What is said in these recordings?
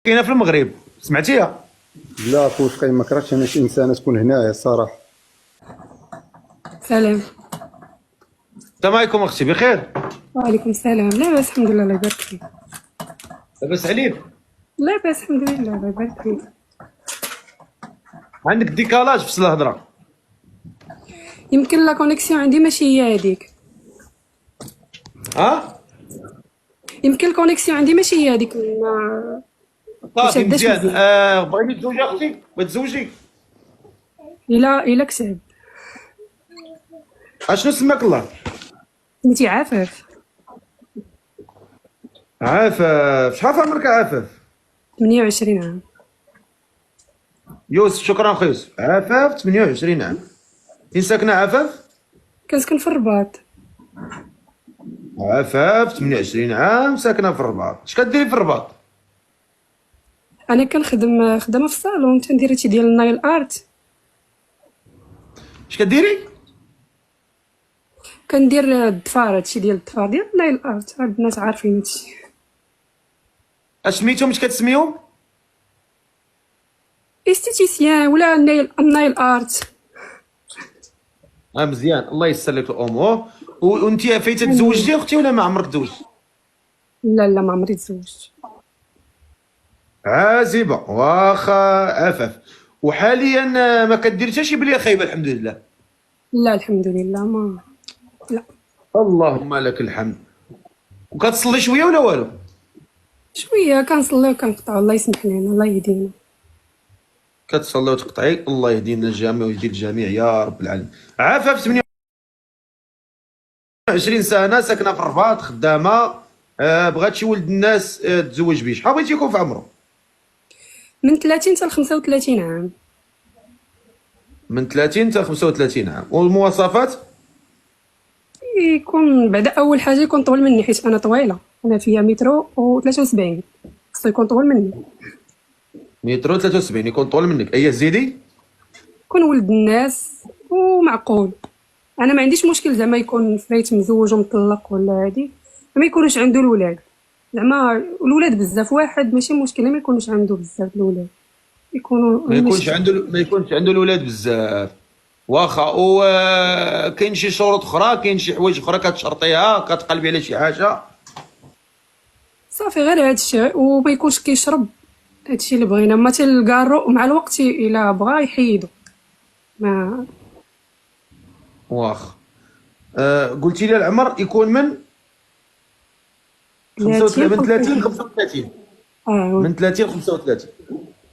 كاينه في المغرب، سمعتيها؟ لا خوش ما كرهتش انا شي انسانه تكون هنايا الصراحه. سلام. السلام عليكم اختي، بخير؟ وعليكم السلام. لا بس الحمد لله، الله يبارك فيك. لاباس عليك؟ لا بس الحمد لله، الله يبارك فيك. عندك ديكالاج في الهضره. يمكن لا كونيكسيون عندي ماشي هي هذيك. ها؟ يمكن الكونيكسيون عندي ماشي هي هذيك، ما صافي شاداش مزيان. مزيان. بغيتي تزوجي اختي؟ بغيتي تزوجي؟ الا كسب. اشنو سماك الله؟ سميتي عفاف. عفاف. شحال في عمرك عفاف؟ 28 عام. يوسف، شكرا خويا يوسف. عفاف 28 عام. فين ساكنه عفاف؟ كنسكن في الرباط. عفاف 28 عام ساكنه في الرباط. اش كديري في الرباط؟ انا كنخدم خدامه في الصالون، تندير هادشي ديال النايل ارت. اش كديري؟ كندير الضفار، هادشي ديال الضفار ديال النايل ارت، هاد الناس عارفين هادشي. اش سميتهم؟ اش كتسميهم؟ استيتيسيان ولا النايل ارت. مزيان، الله يسر لك الامور. وانت فايته تزوجتي اختي ولا ما عمرك تزوجتي؟ لا لا، ما عمري تزوجت. عازبه واخا عفاف. وحاليا ما كدير حتى شي بليه خايبه الحمد لله. لا الحمد لله، ما لا. اللهم لك الحمد. وكتصلي شويه ولا والو؟ شويه كنصلي وكنقطع، الله يسمح لنا، الله يهدينا. كتصلي وتقطعي، الله يهدينا الجميع ويهدي الجميع يا رب العالمين. عفاف 28 سنه ساكنه في الرباط، خدامه، بغات شي ولد الناس تزوج به. شحال بغيتي يكون في عمره؟ من 30 حتى ل 35 عام. من 30 حتى 35 عام. والمواصفات؟ يكون بعد اول حاجه يكون طول مني، حيت انا طويله، انا فيا مترو و73، خصو يكون طول مني. متر 73، يكون طول منك. ايه زيدي؟ يكون ولد الناس ومعقول. انا ما عنديش مشكل زعما يكون فريت مزوج ومطلق ولا هادي، ما يكونوش عنده الولاد. زعما الولاد بزاف واحد ماشي مشكل، ما يكونوش عنده بزاف الولاد، يكونوا ما يكونش عنده الاولاد بزاف. واخا. وكاين شي شروط اخرى؟ كاين شي حوايج اخرى كتشرطيها، كتقلبي على شي حاجه؟ صافي غير هادشي، وما يكونش كيشرب. هادشي اللي بغينا. مثلا الكارو مع الوقت الا بغا يحيدو. ما واخا. قلتي لي العمر يكون من 35 من 30 ل 35. من 30 ل 35.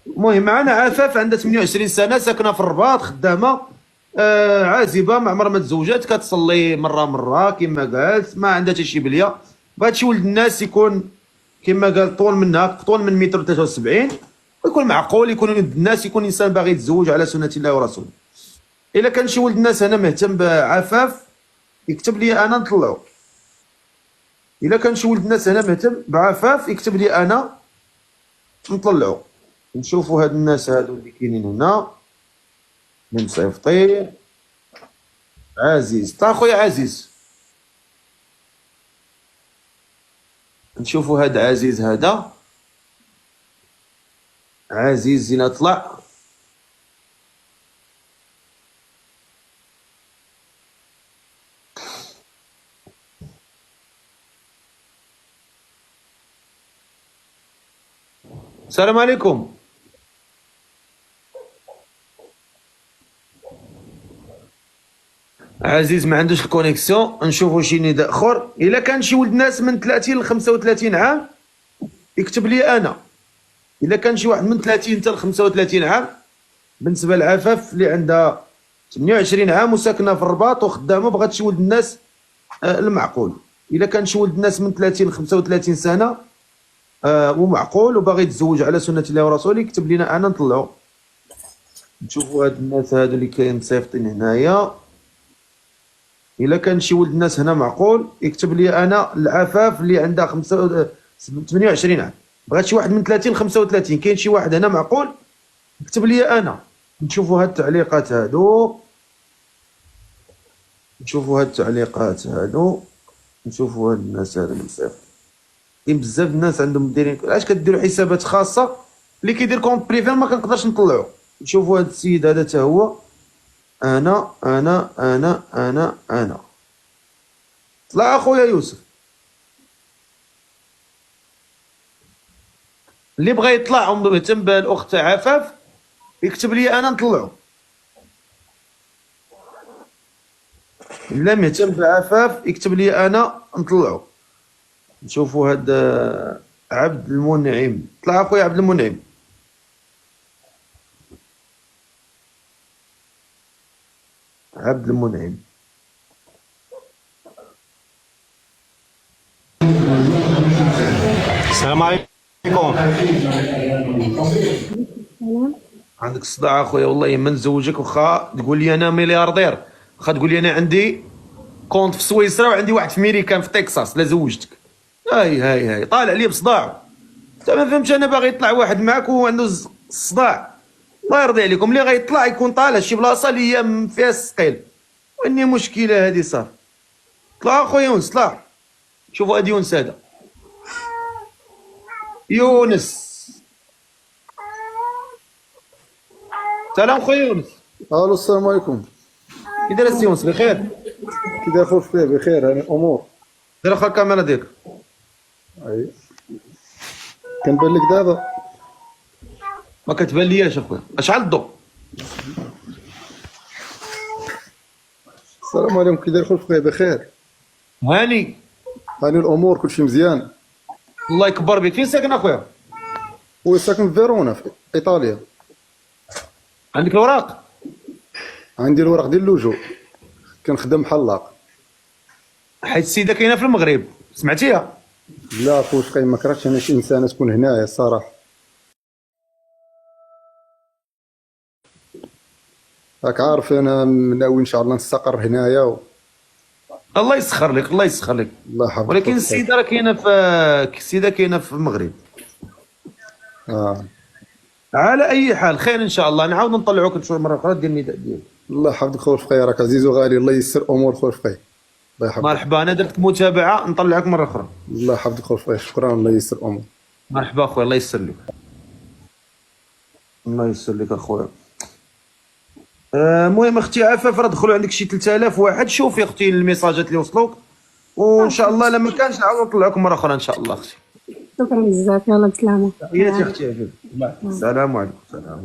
المهم معنا عفاف عندها 28 سنه ساكنه في الرباط، خدامه، عازبه، ما عمرها ما تزوجات، كتصلي مره كما قالت، ما عندها حتى شي بليه. بغات شي ولد الناس يكون كما قال طول منها، طول من متر 73، ويكون معقول، يكون ولد الناس، يكون انسان باغي يتزوج على سنه الله ورسوله. الا كان شي ولد الناس هنا مهتم بعفاف يكتب لي انا نطلعو. الا كان شي ولد الناس هنا مهتم بعفاف يكتب لي انا نطلعو. نشوفوا هاد الناس هادو اللي كاينين هنا من صيفطين. عزيز، طا خويا عزيز، نشوفوا هاد عزيز، هذا عزيز زين طلع. السلام عليكم. عزيز ما عندوش الكونيكسيون. نشوفوا شي نداء اخر. الا كان شي ولد ناس من 30 ل 35 عام يكتب لي انا. الا كان شي واحد من 30 حتى ل 35 عام، بالنسبه لعفاف اللي عندها 28 عام وساكنه في الرباط وخدامه، بغات شي ولد الناس المعقول. الا كان شي ولد الناس من 30 ل 35 سنه ومعقول وباغي يتزوج على سنه الله ورسوله يكتب لنا انا نطلعو. نشوفوا هاد الناس هادو اللي كاين مصيفطين هنايا. الا كان شي ولد الناس هنا معقول يكتب لي انا. العفاف اللي عندها 28 عام بغات شي واحد من 30 ل 35. كاين شي واحد هنا معقول يكتب لي انا. نشوفوا هاد التعليقات هادو، نشوفوا هاد التعليقات هادو، نشوفوا هاد الناس هادو اللي مصيفط. كاين بزاف الناس عندهم دايرين. علاش كديروا حسابات خاصه اللي كيدير كونت بريفي ما كنقدرش نطلعو. نشوفوا هذا السيد هذا حتى هو. انا طلع اخويا يوسف. اللي بغى يطلع ومهتم بالاخت عفاف يكتب لي انا نطلعو. الا مهتم بعفاف يكتب لي انا نطلعو. نشوفوا هذا عبد المنعم. طلع اخويا عبد المنعم. عبد المنعم. السلام عليكم. عندك الصداع اخويا والله ما نزوجك واخا تقول لي انا ملياردير، واخا تقول لي انا عندي كونت في سويسرا وعندي واحد في ميريكان في تكساس لا زوجتك. هاي طالع لي بصداع. انت ما فهمتش انا باغي يطلع واحد معاك وعنده الصداع. الله يرضي عليكم اللي غيطلع يكون طالع شي بلاصه اللي هي فيها الثقيل. واني مشكله هذه صافي. طلع اخويا يونس طلع. شوفوا هاد يونس هذا. يونس. سلام خويا يونس. الو السلام عليكم. كي داير السي يونس بخير؟ كي داير خويا فيه بخير؟ هاني الامور. دير اخا الكاميرا ديالك. اي كنبان لك دابا. ما كتبان لياش اخويا. اشعل الضوء. السلام عليكم. كي داير خويا بخير؟ هاني. هاني الامور كلشي مزيان. الله يكبر بك. فين ساكن اخويا؟ هو ساكن في فيرونا في ايطاليا. عندك الوراق؟ عندي الورق ديال اللجوء، كنخدم حلاق. حيت السيده كاينه في المغرب سمعتيها؟ لا خويا شقي ما كرهتش انا شي انسانه تكون هنايا الصراحه. راك عارف انا ناوي ان شاء الله نستقر هنايا الله يسخر لك الله يسخر لك. الله يحفظك. ولكن السيده راه كاينه في السيده كاينه في المغرب. على اي حال خير ان شاء الله. نعاود نطلعوك نشوف مره اخرى دير النداء ديالك. الله يحفظك خويا شقي، راك عزيز وغالي. الله ييسر امور خويا شقي. الله يحفظك. مرحبا. انا درت متابعه نطلعك مره اخرى. الله يحفظك خويا شقي، شكرا. الله ييسر امور. مرحبا اخويا. الله يسر لك. الله يسر لك اخويا. المهم اختي عفاف راه دخلوا عندك شي 3000 واحد. شوفي اختي الميساجات اللي وصلوك وان شاء الله لما كانش نعاود نطلعوكم مره اخرى ان شاء الله اختي. شكرا بزاف. يلا بسلامه. تحياتي اختي عفاف. السلام عليكم.